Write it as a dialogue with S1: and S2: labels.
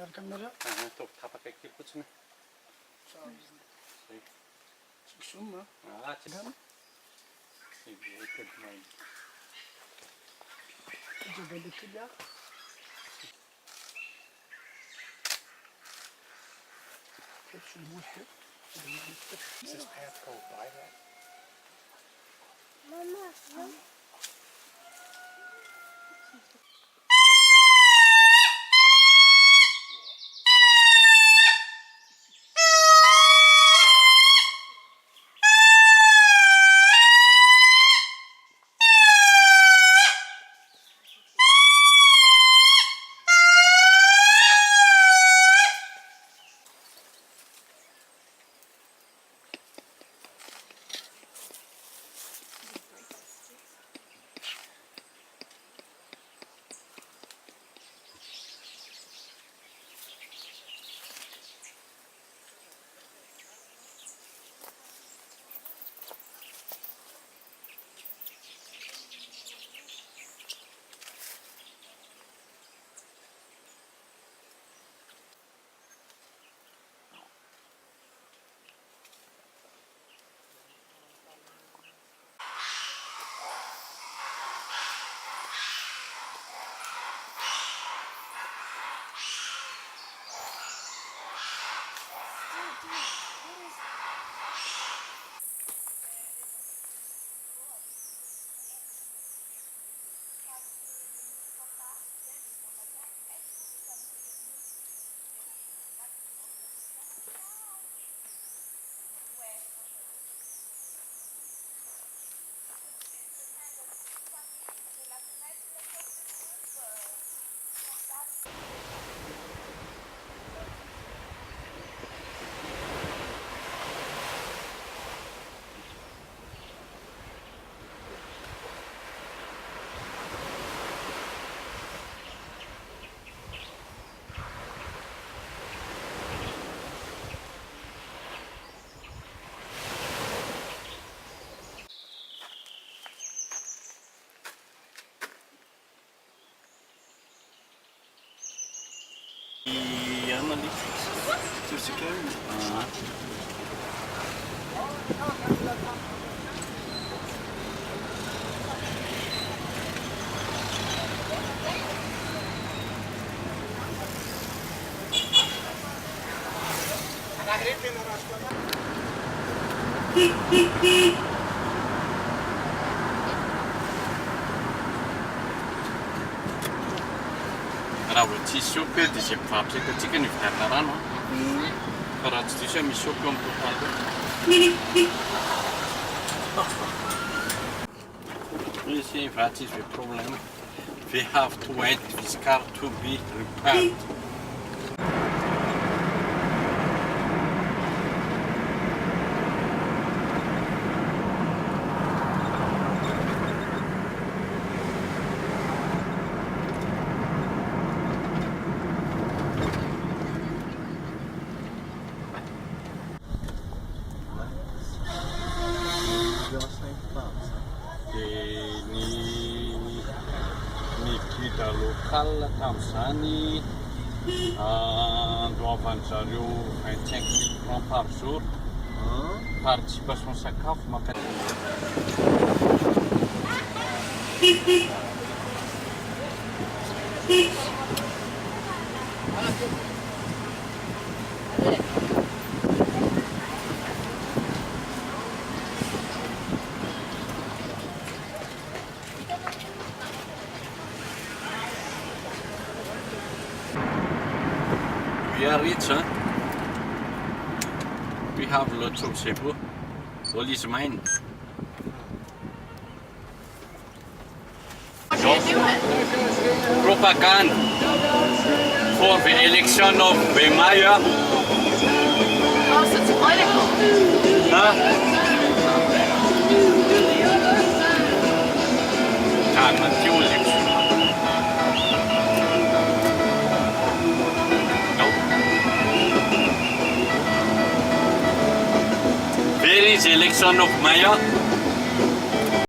S1: kamera.
S2: Tô tapaka kely fotsiny. Zay.
S1: Zoom
S2: Tsy zay telo
S3: This path go by that?
S4: Mama, no.
S2: raha vao tsisy sopy dia izay mpivarotra eto antsika ny vidarina rano fa raha tsy diso hoe misy sopy eo amin'ny total ici what is the problem? We have to wait this car to be repaired. Local tamin'izany andoavan'zareo 25 000 francs par jour participation sakafo maka we are rich, huh? We have lots of Cebu. All is mine. Propaganda for the election of the mayor.
S4: Oh, so it's political.
S2: Huh? There is election of mayor.